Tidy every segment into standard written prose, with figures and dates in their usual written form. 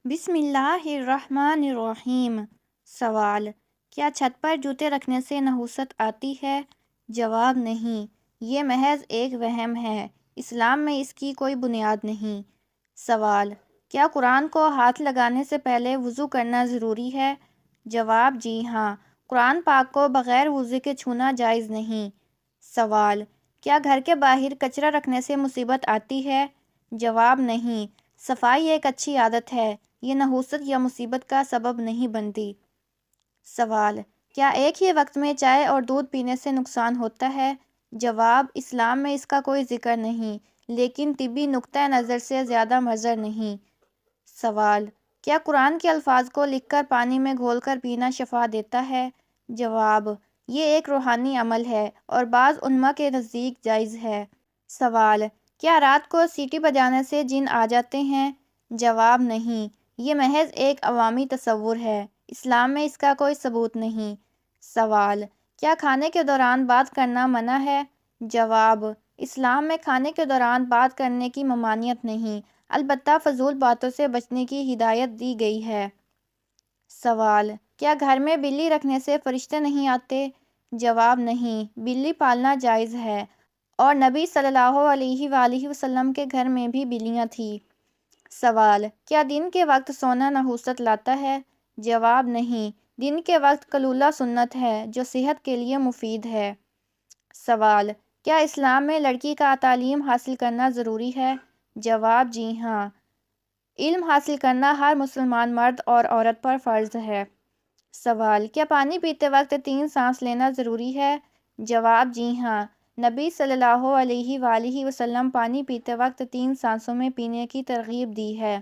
بسم اللہ الرحمن الرحیم۔ سوال: کیا چھت پر جوتے رکھنے سے نحوست آتی ہے؟ جواب: نہیں، یہ محض ایک وہم ہے، اسلام میں اس کی کوئی بنیاد نہیں۔ سوال: کیا قرآن کو ہاتھ لگانے سے پہلے وضو کرنا ضروری ہے؟ جواب: جی ہاں، قرآن پاک کو بغیر وضو کے چھونا جائز نہیں۔ سوال: کیا گھر کے باہر کچرا رکھنے سے مصیبت آتی ہے؟ جواب: نہیں، صفائی ایک اچھی عادت ہے، یہ نحوست یا مصیبت کا سبب نہیں بنتی۔ سوال: کیا ایک ہی وقت میں چائے اور دودھ پینے سے نقصان ہوتا ہے؟ جواب: اسلام میں اس کا کوئی ذکر نہیں، لیکن طبی نقطہ نظر سے زیادہ مضر نہیں۔ سوال: کیا قرآن کے الفاظ کو لکھ کر پانی میں گھول کر پینا شفا دیتا ہے؟ جواب: یہ ایک روحانی عمل ہے اور بعض علماء کے نزدیک جائز ہے۔ سوال: کیا رات کو سیٹی بجانے سے جن آ جاتے ہیں؟ جواب: نہیں، یہ محض ایک عوامی تصور ہے، اسلام میں اس کا کوئی ثبوت نہیں۔ سوال: کیا کھانے کے دوران بات کرنا منع ہے؟ جواب: اسلام میں کھانے کے دوران بات کرنے کی ممانعت نہیں، البتہ فضول باتوں سے بچنے کی ہدایت دی گئی ہے۔ سوال: کیا گھر میں بلی رکھنے سے فرشتے نہیں آتے؟ جواب: نہیں، بلی پالنا جائز ہے، اور نبی صلی اللہ علیہ وآلہ وسلم کے گھر میں بھی بلیاں تھیں۔ سوال: کیا دن کے وقت سونا نحوست لاتا ہے؟ جواب: نہیں، دن کے وقت قیلولہ سنت ہے جو صحت کے لیے مفید ہے۔ سوال: کیا اسلام میں لڑکی کا تعلیم حاصل کرنا ضروری ہے؟ جواب: جی ہاں، علم حاصل کرنا ہر مسلمان مرد اور عورت پر فرض ہے۔ سوال: کیا پانی پیتے وقت 3 سانس لینا ضروری ہے؟ جواب: جی ہاں، نبی صلی اللہ علیہ وآلہ وسلم پانی پیتے وقت 3 سانسوں میں پینے کی ترغیب دی ہے۔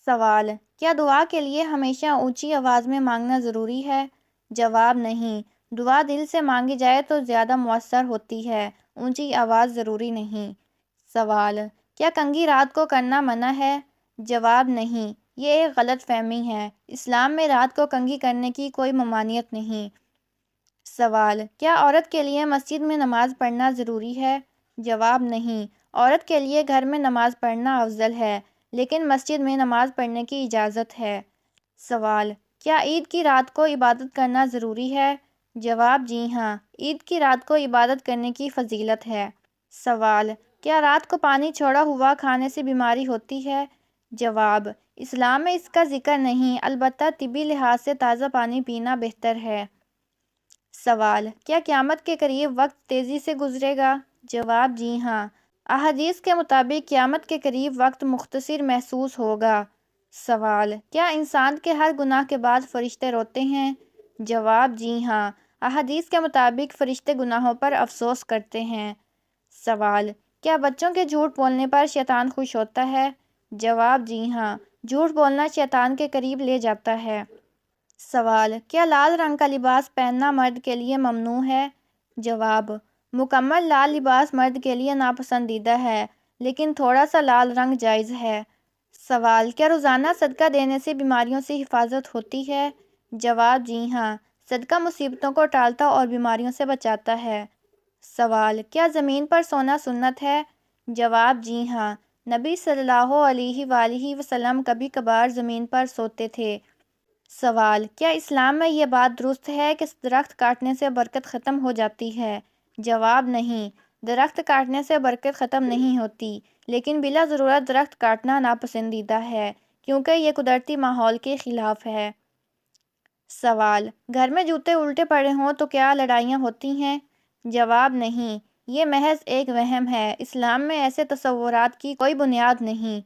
سوال: کیا دعا کے لیے ہمیشہ اونچی آواز میں مانگنا ضروری ہے؟ جواب: نہیں، دعا دل سے مانگی جائے تو زیادہ مؤثر ہوتی ہے، اونچی آواز ضروری نہیں۔ سوال: کیا کنگھی رات کو کرنا منع ہے؟ جواب: نہیں، یہ ایک غلط فہمی ہے، اسلام میں رات کو کنگھی کرنے کی کوئی ممانعت نہیں۔ سوال: کیا عورت کے لیے مسجد میں نماز پڑھنا ضروری ہے؟ جواب: نہیں، عورت کے لیے گھر میں نماز پڑھنا افضل ہے، لیکن مسجد میں نماز پڑھنے کی اجازت ہے۔ سوال: کیا عید کی رات کو عبادت کرنا ضروری ہے؟ جواب: جی ہاں، عید کی رات کو عبادت کرنے کی فضیلت ہے۔ سوال: کیا رات کو پانی چھوڑا ہوا کھانے سے بیماری ہوتی ہے؟ جواب: اسلام میں اس کا ذکر نہیں، البتہ طبی لحاظ سے تازہ پانی پینا بہتر ہے۔ سوال: کیا قیامت کے قریب وقت تیزی سے گزرے گا؟ جواب: جی ہاں، احادیث کے مطابق قیامت کے قریب وقت مختصر محسوس ہوگا۔ سوال: کیا انسان کے ہر گناہ کے بعد فرشتے روتے ہیں؟ جواب: جی ہاں، احادیث کے مطابق فرشتے گناہوں پر افسوس کرتے ہیں۔ سوال: کیا بچوں کے جھوٹ بولنے پر شیطان خوش ہوتا ہے؟ جواب: جی ہاں، جھوٹ بولنا شیطان کے قریب لے جاتا ہے۔ سوال: کیا لال رنگ کا لباس پہننا مرد کے لیے ممنوع ہے؟ جواب: مکمل لال لباس مرد کے لیے ناپسندیدہ ہے، لیکن تھوڑا سا لال رنگ جائز ہے۔ سوال: کیا روزانہ صدقہ دینے سے بیماریوں سے حفاظت ہوتی ہے؟ جواب: جی ہاں، صدقہ مصیبتوں کو ٹالتا اور بیماریوں سے بچاتا ہے۔ سوال: کیا زمین پر سونا سنت ہے؟ جواب: جی ہاں، نبی صلی اللہ علیہ وآلہ وسلم کبھی کبھار زمین پر سوتے تھے۔ سوال: کیا اسلام میں یہ بات درست ہے کہ درخت کاٹنے سے برکت ختم ہو جاتی ہے؟ جواب: نہیں، درخت کاٹنے سے برکت ختم نہیں ہوتی، لیکن بلا ضرورت درخت کاٹنا ناپسندیدہ ہے، کیونکہ یہ قدرتی ماحول کے خلاف ہے۔ سوال: گھر میں جوتے الٹے پڑے ہوں تو کیا لڑائیاں ہوتی ہیں؟ جواب: نہیں، یہ محض ایک وہم ہے، اسلام میں ایسے تصورات کی کوئی بنیاد نہیں۔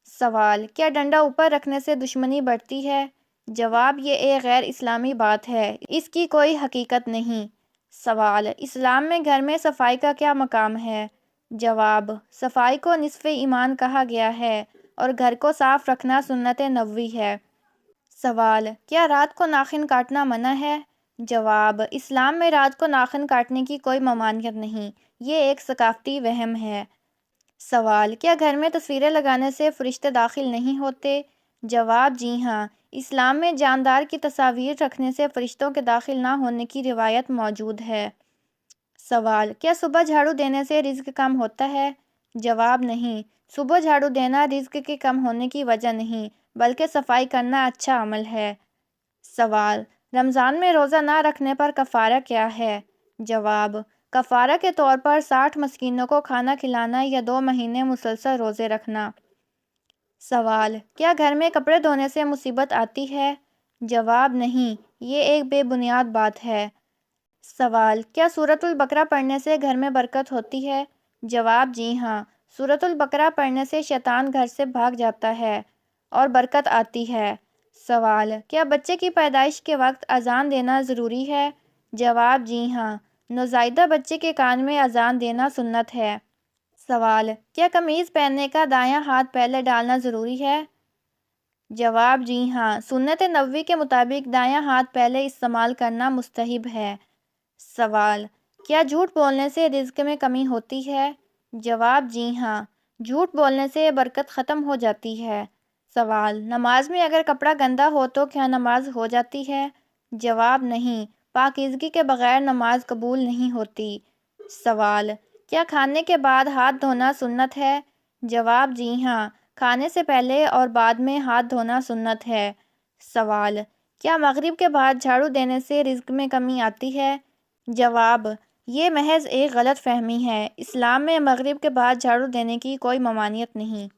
سوال: کیا ڈنڈا اوپر رکھنے سے دشمنی بڑھتی ہے؟ جواب: یہ ایک غیر اسلامی بات ہے، اس کی کوئی حقیقت نہیں۔ سوال: اسلام میں گھر میں صفائی کا کیا مقام ہے؟ جواب: صفائی کو نصف ایمان کہا گیا ہے، اور گھر کو صاف رکھنا سنت نبوی ہے۔ سوال: کیا رات کو ناخن کاٹنا منع ہے؟ جواب: اسلام میں رات کو ناخن کاٹنے کی کوئی ممانعت نہیں، یہ ایک ثقافتی وہم ہے۔ سوال: کیا گھر میں تصویریں لگانے سے فرشتے داخل نہیں ہوتے؟ جواب: جی ہاں، اسلام میں جاندار کی تصاویر رکھنے سے فرشتوں کے داخل نہ ہونے کی روایت موجود ہے۔ سوال: کیا صبح جھاڑو دینے سے رزق کم ہوتا ہے؟ جواب: نہیں، صبح جھاڑو دینا رزق کے کم ہونے کی وجہ نہیں، بلکہ صفائی کرنا اچھا عمل ہے۔ سوال: رمضان میں روزہ نہ رکھنے پر کفارہ کیا ہے؟ جواب: کفارہ کے طور پر 60 مسکینوں کو کھانا کھلانا یا 2 مہینے مسلسل روزے رکھنا۔ سوال: کیا گھر میں کپڑے دھونے سے مصیبت آتی ہے؟ جواب: نہیں، یہ ایک بے بنیاد بات ہے۔ سوال: کیا سورۃ البقرہ پڑھنے سے گھر میں برکت ہوتی ہے؟ جواب: جی ہاں، سورۃ البقرہ پڑھنے سے شیطان گھر سے بھاگ جاتا ہے اور برکت آتی ہے۔ سوال: کیا بچے کی پیدائش کے وقت اذان دینا ضروری ہے؟ جواب: جی ہاں، نوزائیدہ بچے کے کان میں اذان دینا سنت ہے۔ سوال: کیا قمیض پہننے کا دایاں ہاتھ پہلے ڈالنا ضروری ہے؟ جواب: جی ہاں، سنت نبوی کے مطابق دایاں ہاتھ پہلے استعمال کرنا مستحب ہے۔ سوال: کیا جھوٹ بولنے سے رزق میں کمی ہوتی ہے؟ جواب: جی ہاں، جھوٹ بولنے سے برکت ختم ہو جاتی ہے۔ سوال: نماز میں اگر کپڑا گندا ہو تو کیا نماز ہو جاتی ہے؟ جواب: نہیں، پاکیزگی کے بغیر نماز قبول نہیں ہوتی۔ سوال: کیا کھانے کے بعد ہاتھ دھونا سنت ہے؟ جواب: جی ہاں، کھانے سے پہلے اور بعد میں ہاتھ دھونا سنت ہے۔ سوال: کیا مغرب کے بعد جھاڑو دینے سے رزق میں کمی آتی ہے؟ جواب: یہ محض ایک غلط فہمی ہے۔ اسلام میں مغرب کے بعد جھاڑو دینے کی کوئی ممانعت نہیں۔